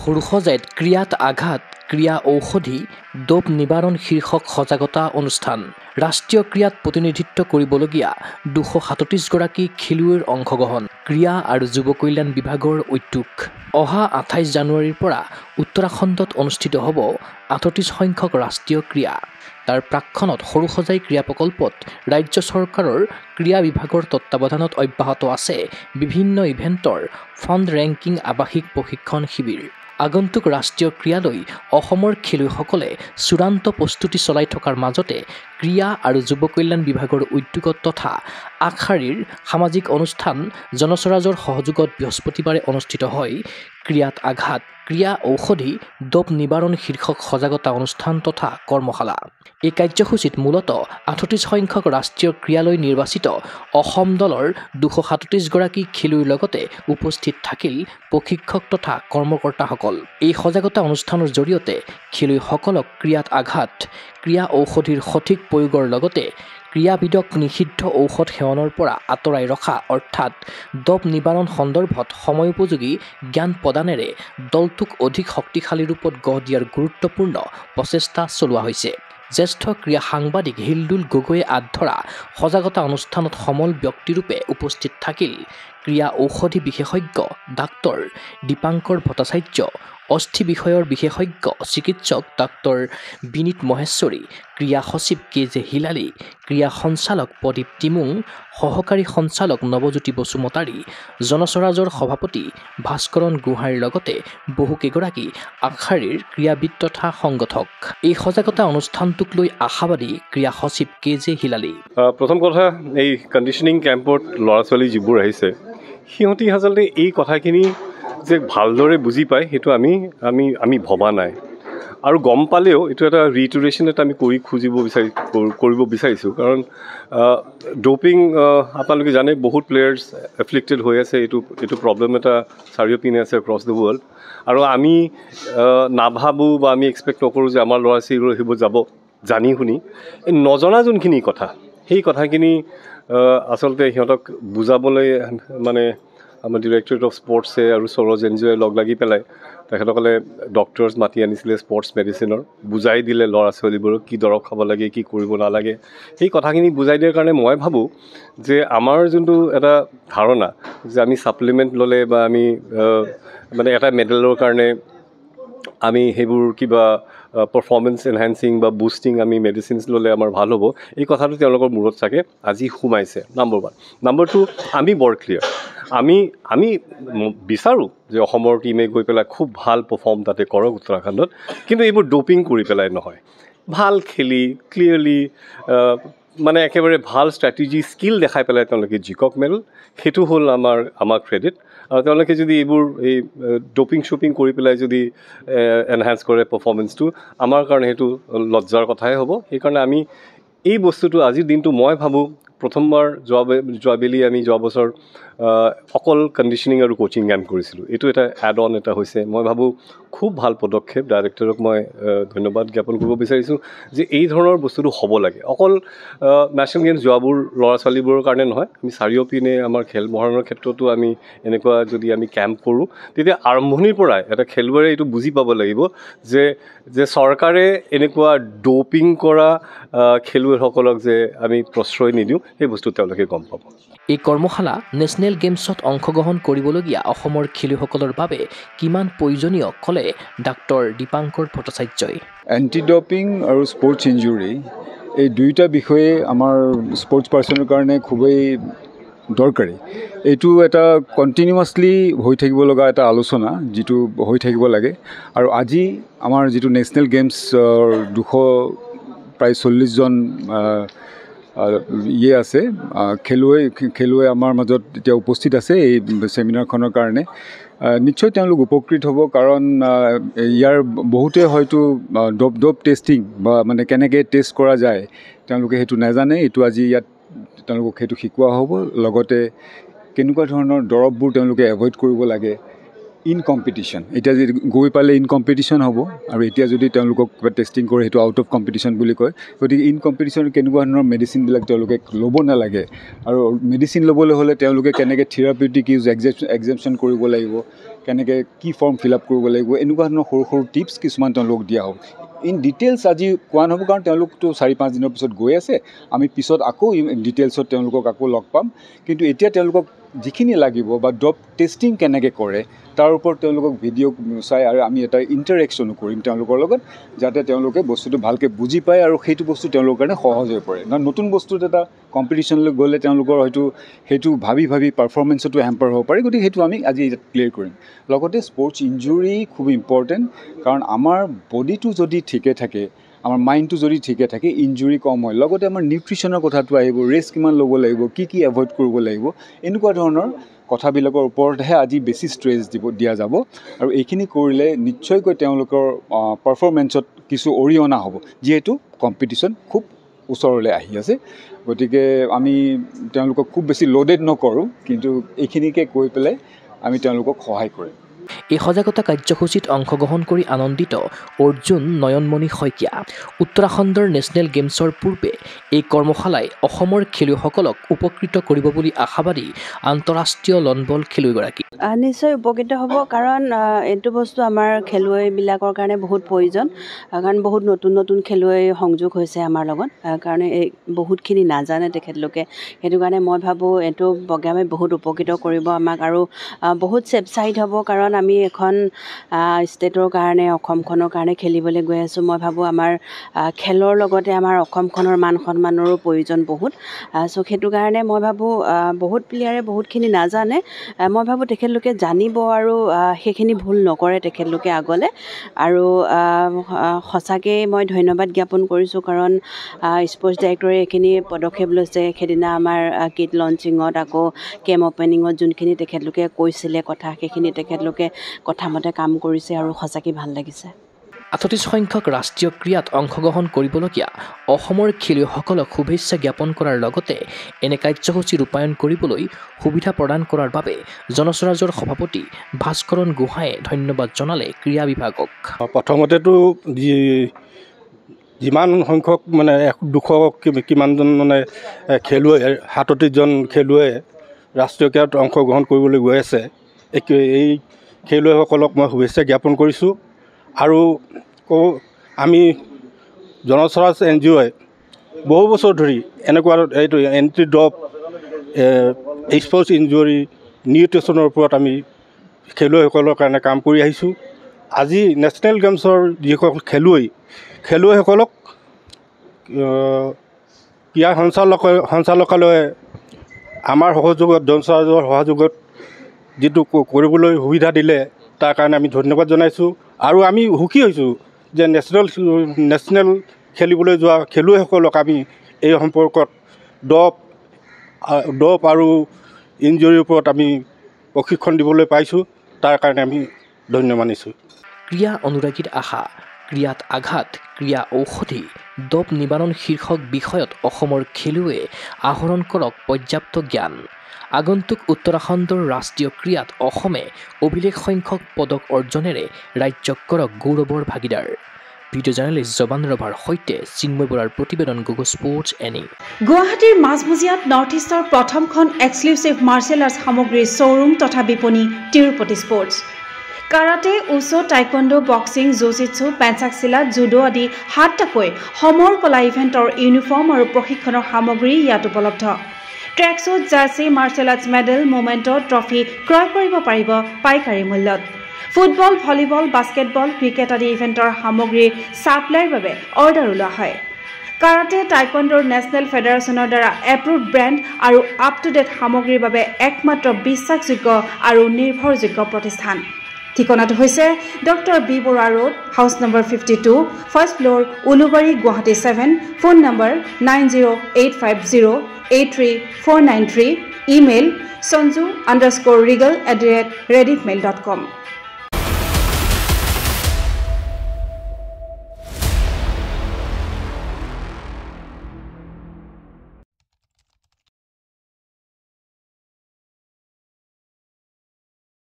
সৰুসজাইত ক্ৰিয়াত আঘাত ক্ৰিয়া ঔষধি ডোপ নিবাৰণ শীৰ্ষক সজাগতা অনুষ্ঠান ৰাষ্ট্ৰীয় ক্ৰীড়াত প্ৰতিনিধিত্ব কৰিবলগীয়া 237গৰাকী খেলুৱৈৰ অংশগ্ৰহণ ক্ৰীড়া আৰু যুৱ কল্যাণ বিভাগৰ উদ্যোগ অহা 28 জানুৱাৰীৰ পৰা উত্তৰাখণ্ডত অনুষ্ঠিত হ'ব 38 সংখ্যক ৰাষ্ট্ৰীয় ক্ৰীড়া তাৰ প্ৰাক্ষণত সৰুসজাই ক্ৰীড়া প্ৰকল্পত ৰাজ্য চৰকাৰৰ ক্ৰীড়া বিভাগৰ তত্ত্বাৱধানত অব্যাহত আছে বিভিন্ন ইভেণ্টৰ ফাণ্ড ৰেংকিং আৱাসিক প্ৰশিক্ষণ শিবিৰ আগন্তুক ৰাষ্ট্ৰীয় ক্ৰীড়ালৈ অসমৰ খেলুৱৈসকলে চূড়ান্ত প্ৰস্তুতি চলাই থকাৰ মাজতে ক্ৰীড়া আৰু যুৱ কল্যাণ বিভাগৰ উদ্যোগত তথা আগশাৰীৰ সামাজিক অনুষ্ঠান জনচৰাজৰ সহযোগত বৃহস্পতিবাৰে অনুষ্ঠিত হয় ক্ৰিয়াত আঘাত ক্ৰিয়া ঔষধি ডোপ নিবাৰণ শীৰ্ষক সজাগতা অনুষ্ঠান তথা কৰ্মশালা এই কাৰ্যসূচীত মূলতঃ 38 সংখ্যক ৰাষ্ট্ৰীয় ক্ৰীড়ালৈ নিৰ্বাচিত অসম দলৰ 237গৰাকী খেলুৱৈৰ লগতে উপস্থিত থাকিল প্ৰশিক্ষক তথা কৰ্মকৰ্তাসকল এই সজাগতা অনুষ্ঠানৰ জৰিয়তে খেলুৱৈসকলক ক্ৰিয়াত আঘাত ক্ৰিয়া ঔষধিৰ সঠিক প্ৰয়োগৰ লগতে ক্ৰীড়াবিদক নিষিদ্ধ ঔষধ সেৱনৰ পৰা আঁতৰাই ৰখা অৰ্থাৎ ডোপ নিবাৰণ সন্দৰ্ভত সময়োপযোগী জ্ঞান প্ৰদানেৰে দলটোক অধিক শক্তিশালী ৰূপত গঢ় দিয়াৰ গুৰুত্বপূৰ্ণ প্ৰচেষ্টা চলোৱা হৈছে জ্যেষ্ঠ ক্ৰীড়া সাংবাদিক হিলদুল গগৈয়ে আধৰা সজাগতা অনুষ্ঠানত সমল ব্যক্তিৰূপে উপস্থিত থাকিল ক্ৰীড়া ঔষধি বিশেষজ্ঞ ডাক্তৰ দীপাংকৰ ভট্টাচাৰ্য অস্থি বিষয়ৰ বিশেষজ্ঞ চিকিৎসক ডাক্তৰ বিনীত মহেশ্বৰী ক্ৰীড়া সচিব কেজে হিলালী ক্ৰীড়া সঞ্চালক প্ৰদীপ টিমুং সহকাৰী সঞ্চালক নৱজ্যোতি বসুমতাৰী জনচৰাজৰ সভাপতি ভাস্কৰণ গোহাঁইৰ লগতে বহুকেইগৰাকী আগশাৰীৰ ক্ৰীড়াবিদ তথা সংগঠক এই সজাগতা অনুষ্ঠানটোক লৈ আশাবাদী ক্ৰীড়া সচিব কেজে হিলালী প্ৰথম কথা এই কণ্ডিশ্যনিং কেম্পত ল'ৰা ছোৱালী যিবোৰ আহিছে সিহঁতি আচলতে এই কথাখিনি যে ভালদৰে বুজি পায় সেইটো আমি ভবা নাই আৰু গম পালেও এইটো এটা ৰিইটাৰেশ্যন এটা আমি কৰিব বিচাৰিছোঁ কাৰণ ডোপিং আপোনালোকে জানে বহুত প্লেয়াৰ্ছ এফ্লিক্টেড হৈ আছে এইটো প্ৰব্লেম এটা চাৰিওপিনে আছে এক্ৰছ দ্য ৱৰ্ল্ড আৰু আমি নাভাবোঁ বা আমি এক্সপেক্ট নকৰোঁ যে আমাৰ ল'ৰা ছোৱালীবোৰ সেইবোৰ যাব জানি শুনি এই নজনা যোনখিনি কথা সেই কথাখিনি আচলতে সিহঁতক বুজাবলৈ মানে আমাৰ ডিৰেক্টৰেট অফ স্পৰ্টছে আৰু সৰোজ এনজিঅ'য়ে লগ লাগি পেলাই তেখেতসকলে ডক্টৰছ মাতি আনিছিলে স্পৰ্টছ মেডিচিনৰ বুজাই দিলে ল'ৰা ছোৱালীবোৰক কি দৰৱ খাব লাগে কি কৰিব নালাগে সেই কথাখিনি বুজাই দিয়াৰ কাৰণে মই ভাবোঁ যে আমাৰ যোনটো এটা ধাৰণা যে আমি ছাপ্লিমেণ্ট ল'লে বা আমি মানে এটা মেডেলৰ কাৰণে আমি সেইবোৰ কিবা পাৰফৰ্মেঞ্চ এনহেন্সিং বা বুষ্টিং আমি মেডিচিনছ ল'লে আমাৰ ভাল হ'ব এই কথাটো তেওঁলোকৰ মূৰত চাগে আজি সোমাইছে নম্বৰ 1 নম্বৰ 2 আমি বৰ ক্লিয়াৰ আমি বিচাৰোঁ যে অসমৰ টীমে গৈ পেলাই খুব ভাল পাৰফৰ্ম তাতে কৰক উত্তৰাখণ্ডত কিন্তু এইবোৰ ডোপিং কৰি পেলাই নহয় ভাল খেলি ক্লিয়াৰলি মানে একেবাৰে ভাল ষ্ট্ৰেটেজি স্কিল দেখাই পেলাই তেওঁলোকে জিকক মেডেল সেইটো হ'ল আমাৰ ক্ৰেডিট আৰু তেওঁলোকে যদি এইবোৰ এই ডোপিং শ্বপিং কৰি পেলাই যদি এনহেন্স কৰে পাৰফৰ্মেঞ্চটো আমাৰ কাৰণে সেইটো লজ্জাৰ কথাই হ'ব সেইকাৰণে আমি এই বস্তুটো আজিৰ দিনটো মই ভাবোঁ প্ৰথমবাৰ যোৱাবেলি আমি যোৱা বছৰ অকল কণ্ডিশ্যনিং আৰু কোচিং কেম্প কৰিছিলোঁ এইটো এটা এড অন এটা হৈছে মই ভাবোঁ খুব ভাল পদক্ষেপ ডাইৰেক্টৰক মই ধন্যবাদ জ্ঞাপন কৰিব বিচাৰিছোঁ যে এই ধৰণৰ বস্তুটো হ'ব লাগে অকল নেশ্যনেল গেমছ যোৱাবোৰ ল'ৰা ছোৱালীবোৰৰ কাৰণে নহয় আমি চাৰিওপিনে আমাৰ খেল মহাৰণৰ ক্ষেত্ৰতো আমি এনেকুৱা যদি আমি কেম্প কৰোঁ তেতিয়া আৰম্ভণিৰ পৰাই এটা খেলুৱৈয়ে এইটো বুজি পাব লাগিব যে চৰকাৰে এনেকুৱা ডোপিং কৰা খেলুৱৈসকলক যে আমি প্ৰশ্ৰয় নিদিওঁ সেই বস্তু তেওঁলোকে গম পাব এই কৰ্মশালা নেশ্যনেল গেমছত অংশগ্ৰহণ কৰিবলগীয়া অসমৰ খেলুৱৈসকলৰ বাবে কিমান প্ৰয়োজনীয় ক'লে ডাক্তৰ দীপাংকৰ ভট্টাচাৰ্যই এণ্টি ডপিং আৰু স্পৰ্টছ ইঞ্জুৰি এই দুয়োটা বিষয়ে আমাৰ স্পৰ্টছ পাৰ্চনৰ কাৰণে খুবেই দৰকাৰী এইটো এটা কণ্টিনিউৱাছলি হৈ থাকিব লগা এটা আলোচনা যিটো হৈ থাকিব লাগে আৰু আজি আমাৰ যিটো নেশ্যনেল গেমছৰ প্ৰায় 40জন আছে খেলুৱৈ আমাৰ মাজত এতিয়া উপস্থিত আছে এই ছেমিনাৰখনৰ কাৰণে নিশ্চয় তেওঁলোক উপকৃত হ'ব কাৰণ ইয়াৰ বহুতে হয়তো ডপ টেষ্টিং বা মানে কেনেকৈ টেষ্ট কৰা যায় তেওঁলোকে সেইটো নাজানে এইটো আজি ইয়াত তেওঁলোকক সেইটো শিকোৱা হ'ব লগতে কেনেকুৱা ধৰণৰ দৰৱবোৰ তেওঁলোকে এভইড কৰিব লাগে ইন কম্পিটিশ্যন এতিয়া যদি গৈ পালে ইন কম্পিটিশ্যন হ'ব আৰু এতিয়া যদি তেওঁলোকক কিবা টেষ্টিং কৰে সেইটো আউট অফ কম্পিটিশ্যন বুলি কয় গতিকে ইন কম্পিটিশ্যন কেনেকুৱা ধৰণৰ মেডিচিনবিলাক তেওঁলোকে ল'ব নালাগে আৰু মেডিচিন ল'বলৈ হ'লে তেওঁলোকে কেনেকৈ থেৰাপিউটিক ইউজ এক্সেপশ্যন কৰিব লাগিব কেনেকৈ কি ফৰ্ম ফিল আপ কৰিব লাগিব এনেকুৱা ধৰণৰ সৰু সৰু টিপছ কিছুমান তেওঁলোকক দিয়া হ'ব ইন ডিটেইলছ আজি কোৱা নহ'ব কাৰণ তেওঁলোকতো 4-5 দিনৰ পিছত গৈ আছে আমি পিছত আকৌ ডিটেইলছত তেওঁলোকক আকৌ লগ পাম কিন্তু এতিয়া তেওঁলোকক যিখিনি লাগিব বা ডপ টেষ্টিং কেনেকৈ কৰে তাৰ ওপৰত তেওঁলোকক ভিডিঅ' চাই আৰু আমি এটা ইণ্টাৰেকশ্যনো কৰিম তেওঁলোকৰ লগত যাতে তেওঁলোকে বস্তুটো ভালকৈ বুজি পায় আৰু সেইটো বস্তু তেওঁলোকৰ কাৰণে সহজ হৈ পৰে নতুন বস্তুত এটা কম্পিটিশ্যনলৈ গ'লে তেওঁলোকৰ হয়তো সেইটো ভাবি পাৰফৰ্মেঞ্চতো হেম্পাৰ হ'ব পাৰে গতিকে সেইটো আমি আজি ক্লিয়াৰ কৰিম লগতে স্পৰ্টছ ইঞ্জুৰি খুব ইম্পৰ্টেণ্ট কাৰণ আমাৰ বডিটো যদি ঠিকে থাকে আমাৰ মাইণ্ডটো যদি ঠিকে থাকে ইঞ্জুৰি কম হয় লগতে আমাৰ নিউট্ৰিশ্যনৰ কথাটো আহিব ৰেষ্ট কিমান ল'ব লাগিব কি এভইড কৰিব লাগিব এনেকুৱা ধৰণৰ কথাবিলাকৰ ওপৰতহে আজি বেছি ষ্ট্ৰেছ দিয়া যাব আৰু এইখিনি কৰিলে নিশ্চয়কৈ তেওঁলোকৰ পাৰফৰ্মেঞ্চত কিছু অৰিহণা হ'ব যিহেতু কম্পিটিশ্যন খুব ওচৰলৈ আহি আছে গতিকে আমি তেওঁলোকক খুব বেছি লোডেড নকৰোঁ কিন্তু এইখিনিকে কৈ পেলাই আমি তেওঁলোকক সহায় কৰিম এই সজাগতা কাৰ্যসূচীত অংশগ্ৰহণ কৰি আনন্দিত অৰ্জুন নয়নমণি শইকীয়া উত্তৰাখণ্ডৰ নেশ্যনেল গেমছৰ পূৰ্বে এই কৰ্মশালাই অসমৰ খেলুৱৈসকলক উপকৃত কৰিব বুলি আশাবাদী আন্তঃৰাষ্ট্ৰীয় লনবল খেলুৱৈগৰাকী নিশ্চয় উপকৃত হ'ব কাৰণ এইটো বস্তু আমাৰ খেলুৱৈবিলাকৰ কাৰণে বহুত প্ৰয়োজন কাৰণ বহুত নতুন খেলুৱৈ সংযোগ হৈছে আমাৰ লগত কাৰণে এই বহুতখিনি নাজানে তেখেতলোকে সেইটো কাৰণে মই ভাবোঁ এইটো প্ৰগ্ৰামে বহুত উপকৃত কৰিব আমাক আৰু বহুত ৱেবছাইট হ'ব কাৰণ আমি এখন ষ্টেটৰ কাৰণে অসমখনৰ কাৰণে খেলিবলৈ গৈ আছোঁ মই ভাবোঁ আমাৰ খেলৰ লগতে আমাৰ অসমখনৰ মান সন্মানৰো প্ৰয়োজন বহুত চ' সেইটো কাৰণে মই ভাবোঁ বহুত প্লেয়াৰে বহুতখিনি নাজানে মই ভাবোঁ তেখেতলোকে জানিব আৰু সেইখিনি ভুল নকৰে তেখেতলোকে আগলৈ আৰু সঁচাকৈ মই ধন্যবাদ জ্ঞাপন কৰিছোঁ কাৰণ স্পৰ্টছ ডাইৰেক্টৰে এইখিনি পদক্ষেপ লৈছে সেইদিনা আমাৰ কিট লঞ্চিঙত আকৌ কেম্প অপেনিঙত যোনখিনি তেখেতলোকে কৈছিলে কথা সেইখিনি তেখেতলোকে কথামতে কাম কৰিছে আৰু সঁচাকৈ ভাল লাগিছে 38 সংখ্যক ৰাষ্ট্ৰীয় ক্ৰীড়াত অংশগ্ৰহণ কৰিবলগীয়া অসমৰ খেলুৱৈসকলক শুভেচ্ছা জ্ঞাপন কৰাৰ লগতে এনে কাৰ্যসূচী ৰূপায়ণ কৰিবলৈ সুবিধা প্ৰদান কৰাৰ বাবে জনস্বৰাজৰ সভাপতি ভাস্কৰণ গোহাঁয়ে ধন্যবাদ জনালে ক্ৰীড়া বিভাগক প্ৰথমতেতো যিমান সংখ্যক মানে 200 কিমানজন মানে খেলুৱৈ 37জন খেলুৱৈ ৰাষ্ট্ৰীয় ক্ৰীড়াত অংশগ্ৰহণ কৰিবলৈ গৈ আছে এই খেলুৱৈসকলক মই শুভেচ্ছা জ্ঞাপন কৰিছোঁ আৰু আমি জনস্বৰাজ NGOই বহু বছৰ ধৰি এনেকুৱা এইটো এণ্টি ড্ৰপ স্পৰ্টছ ইঞ্জুৰি নিউট্ৰিশ্যনৰ ওপৰত আমি খেলুৱৈসকলৰ কাৰণে কাম কৰি আহিছোঁ আজি নেশ্যনেল গেমছৰ যিসকল খেলুৱৈসকলক ক্ৰীড়া সঞ্চালকালয়ে আমাৰ সহযোগত জনস্বৰাজৰ সহযোগত যিটো কৰিবলৈ সুবিধা দিলে তাৰ কাৰণে আমি ধন্যবাদ জনাইছোঁ আৰু আমি সুখী হৈছোঁ যে নেশ্যনেল খেলিবলৈ যোৱা খেলুৱৈসকলক আমি এই সম্পৰ্কত ডপ আৰু ইঞ্জুৰিৰ ওপৰত আমি প্ৰশিক্ষণ দিবলৈ পাইছোঁ তাৰ কাৰণে আমি ধন্য মানিছোঁ ক্ৰীড়া অনুৰাগীৰ আশা ক্ৰীড়াত আঘাত ক্ৰীড়া ঔষধি ডপ নিবাৰণ শীৰ্ষক বিষয়ত অসমৰ খেলুৱৈয়ে আহৰণ কৰক পৰ্যাপ্ত জ্ঞান আগন্তুক উত্তৰাখণ্ডৰ ৰাষ্ট্ৰীয় ক্ৰীড়াত অসমে অভিলেখ সংখ্যক পদক অৰ্জনেৰে ৰাজ্যক কৰক গৌৰৱৰ ভাগিদাৰ ভিডিঅ' জাৰ্নেলিষ্ট জবান ৰভাৰ সৈতে চিন্ময় বৰাৰ প্ৰতিবেদন গুগল স্পৰ্টছ এনি গুৱাহাটীৰ মাজমজিয়াত নৰ্থ ইষ্টৰ প্ৰথমখন এক্সক্লুচিভ মাৰ্চেল আৰ্টছ সামগ্ৰীৰ শ্ব'ৰুম তথা বিপণী Tirupati sports karate wushu taekwondo boxing jujitsu pencak silat judo আদি 7টাকৈ সমৰ কলা ইভেণ্টৰ ইউনিফৰ্ম আৰু প্ৰশিক্ষণৰ সামগ্ৰী ইয়াত উপলব্ধ tracksuit jersey martial arts medal memento trophy ক্ৰয় কৰিব পাৰিব পাইকাৰী মূল্যত ফুটবল ভলীবল বাস্কেটবল ক্ৰিকেট আদি ইভেণ্টৰ সামগ্ৰীৰ ছাপ্লাইৰ বাবে অৰ্ডাৰ ওলোৱা হয় কাৰাটে টাইকোৱাণ্ডোৰ নেশ্যনেল ফেডাৰেশ্যনৰ দ্বাৰা এপ্ৰুভড ব্ৰেণ্ড আৰু আপ টু ডেট সামগ্ৰীৰ বাবে একমাত্ৰ বিশ্বাসযোগ্য আৰু নিৰ্ভৰযোগ্য প্ৰতিষ্ঠান ঠিকনাটো হৈছে doctor B Barua road house number 52 first floor Ulubari Guwahati 7 phone number 9085083493 email sanju_regal@rediffmail.com